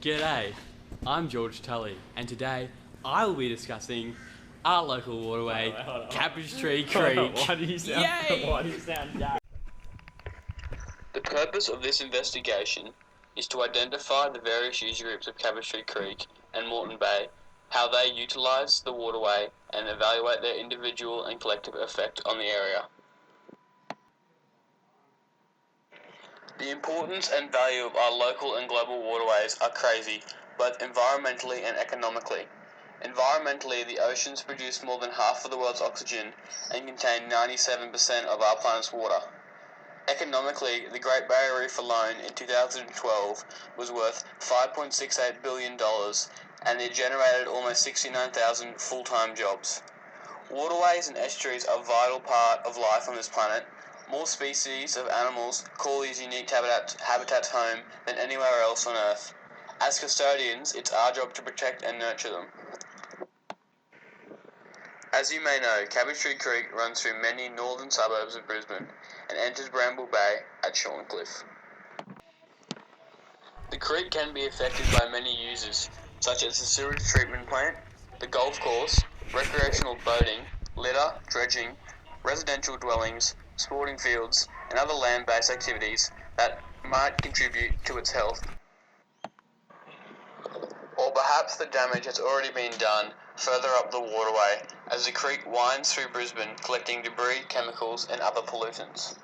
G'day, I'm George Tulley, and today I will be discussing our local waterway, Cabbage Creek. Why do you sound gay? The purpose of this investigation is to identify the various user groups of Cabbage Creek and Moreton Bay, how they utilise the waterway, and evaluate their individual and collective effect on the area. The importance and value of our local and global waterways are crazy, both environmentally and economically. Environmentally, the oceans produce more than half of the world's oxygen and contain 97% of our planet's water. Economically, the Great Barrier Reef alone in 2012 was worth $5.68 billion, and it generated almost 69,000 full-time jobs. Waterways and estuaries are a vital part of life on this planet. More species of animals call these unique habitats home than anywhere else on Earth. As custodians, it's our job to protect and nurture them. As you may know, Cabbage Creek runs through many northern suburbs of Brisbane and enters Bramble Bay at Shorncliffe. The creek can be affected by many users, such as the sewage treatment plant, the golf course, recreational boating, litter, dredging, residential dwellings, sporting fields, and other land-based activities that might contribute to its health. Or perhaps the damage has already been done further up the waterway as the creek winds through Brisbane, collecting debris, chemicals, and other pollutants.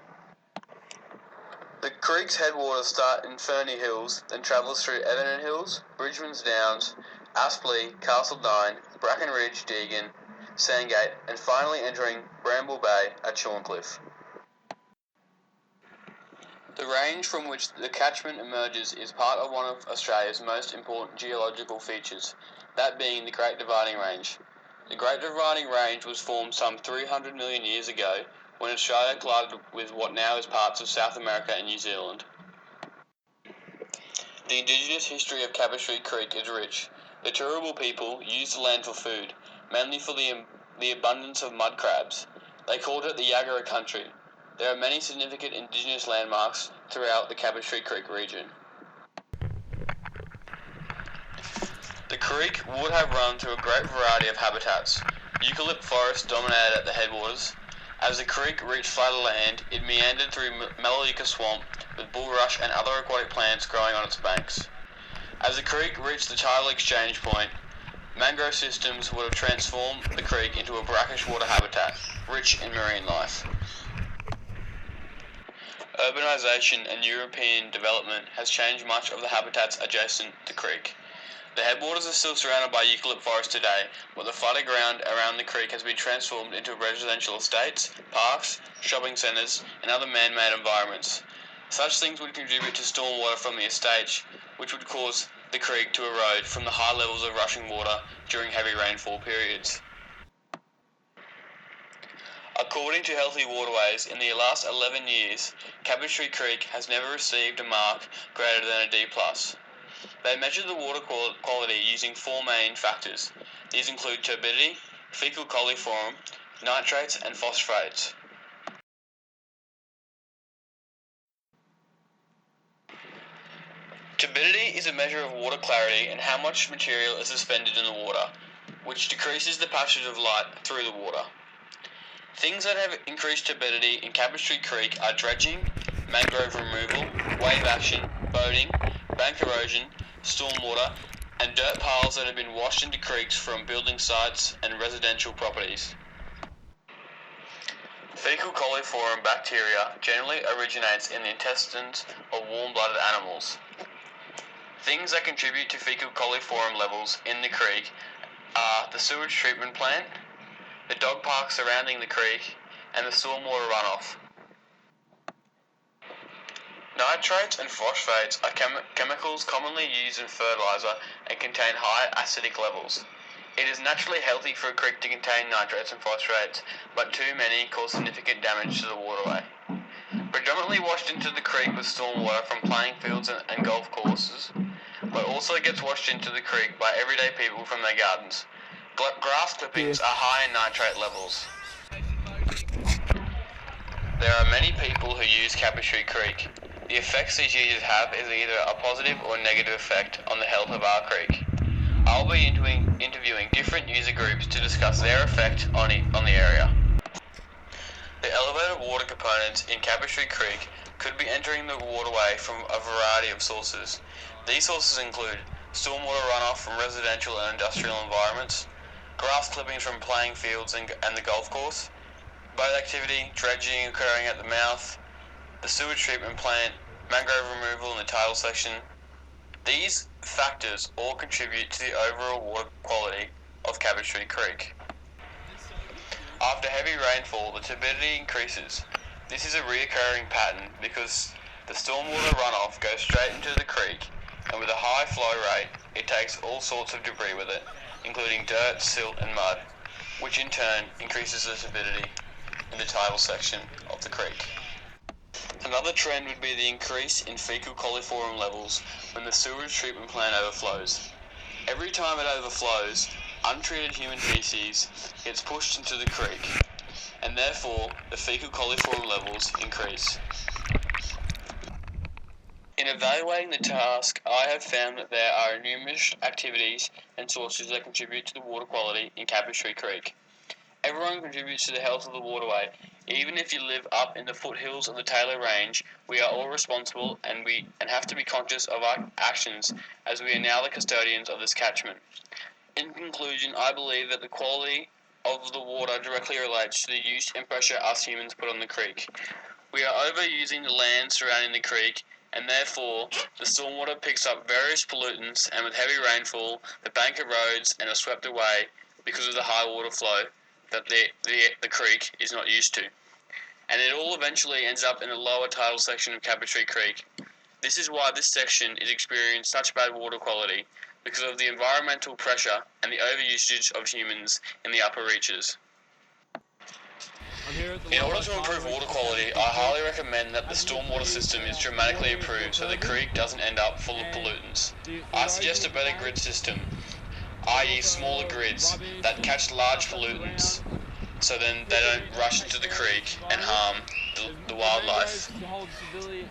The creek's headwaters start in Ferny Hills, then travels through Everton Hills, Bridgman's Downs, Aspley, Castledine, Bracken Ridge, Deagon, Sandgate, and finally entering Bramble Bay at Shorncliffe. The range from which the catchment emerges is part of one of Australia's most important geological features, that being the Great Dividing Range. The Great Dividing Range was formed some 300 million years ago when Australia collided with what now is parts of South America and New Zealand. The indigenous history of Cabbage Creek is rich. The Turrbal people used the land for food, mainly for the abundance of mud crabs. They called it the Yagara country. There are many significant indigenous landmarks throughout the Cabbage Creek region. The creek would have run through a great variety of habitats. Eucalypt forest dominated at the headwaters. As the creek reached flatter land, it meandered through Melaleuca swamp with bulrush and other aquatic plants growing on its banks. As the creek reached the tidal exchange point, mangrove systems would have transformed the creek into a brackish water habitat, rich in marine life. Urbanisation and European development has changed much of the habitats adjacent to the creek. The headwaters are still surrounded by eucalypt forest today, but the flooded ground around the creek has been transformed into residential estates, parks, shopping centres, and other man-made environments. Such things would contribute to stormwater from the estates, which would cause the creek to erode from the high levels of rushing water during heavy rainfall periods. According to Healthy Waterways, in the last 11 years, Cabbage Creek has never received a mark greater than a D+. They measure the water quality using four main factors. These include turbidity, fecal coliform, nitrates, and phosphates. Turbidity is a measure of water clarity and how much material is suspended in the water, which decreases the passage of light through the water. Things that have increased turbidity in Cabbage Creek are dredging, mangrove removal, wave action, boating, bank erosion, stormwater, and dirt piles that have been washed into creeks from building sites and residential properties. Fecal coliform bacteria generally originates in the intestines of warm-blooded animals. Things that contribute to fecal coliform levels in the creek are the sewage treatment plant, the dog park surrounding the creek, and the stormwater runoff. Nitrates and phosphates are chemicals commonly used in fertilizer and contain high acidic levels. It is naturally healthy for a creek to contain nitrates and phosphates, but too many cause significant damage to the waterway. Predominantly washed into the creek with stormwater from playing fields and golf courses, but also gets washed into the creek by everyday people from their gardens. Grass clippings are high in nitrate levels. There are many people who use Cabbage Creek. The effects these uses have is either a positive or negative effect on the health of our creek. I'll be interviewing different user groups to discuss their effect on the area. The elevated water components in Cabbage Creek could be entering the waterway from a variety of sources. These sources include stormwater runoff from residential and industrial environments, grass clippings from playing fields and the golf course, boat activity, dredging occurring at the mouth, the sewage treatment plant, mangrove removal in the tidal section. These factors all contribute to the overall water quality of Cabbage Creek. After heavy rainfall, the turbidity increases. This is a reoccurring pattern because the stormwater runoff goes straight into the creek, and with a high flow rate, it takes all sorts of debris with it, including dirt, silt, and mud, which in turn increases the turbidity in the tidal section of the creek. Another trend would be the increase in fecal coliform levels when the sewage treatment plant overflows. Every time it overflows, untreated human feces gets pushed into the creek, and therefore the fecal coliform levels increase. In evaluating the task, I have found that there are numerous activities and sources that contribute to the water quality in Cabbage Creek. Everyone contributes to the health of the waterway. Even if you live up in the foothills of the Taylor Range, we are all responsible and have to be conscious of our actions as we are now the custodians of this catchment. In conclusion, I believe that the quality of the water directly relates to the use and pressure us humans put on the creek. We are overusing the land surrounding the creek, and therefore the stormwater picks up various pollutants, and with heavy rainfall, the bank erodes and are swept away because of the high water flow that the creek is not used to. And it all eventually ends up in the lower tidal section of Cabbage Creek. This is why this section is experiencing such bad water quality, because of the environmental pressure and the overusage of humans in the upper reaches. In order to improve water quality, I highly recommend that the stormwater system is dramatically improved so the creek doesn't end up full of pollutants. I suggest a better grid system, i.e. smaller grids that catch large pollutants, so then they don't rush into the creek and harm the wildlife.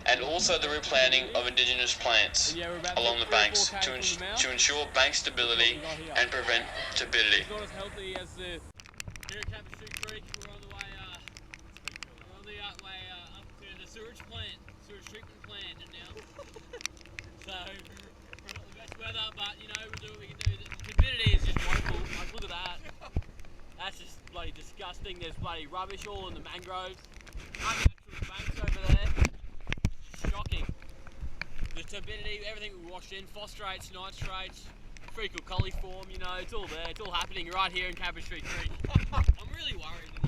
And also the replanting of indigenous plants along the banks to ensure bank stability and prevent turbidity. Here at Cabbage Creek, we're on the way up to the sewage treatment plant now. So, we're not the best weather, but we'll do what we can do. The turbidity is just woeful. Like, look at that. That's just bloody disgusting. There's bloody rubbish all in the mangroves. Unnatural banks over there. Shocking. The turbidity, everything we washed in, phosphates, nitrates, fecal coliform, it's all there. It's all happening right here in Cabbage Creek. I'm really worried.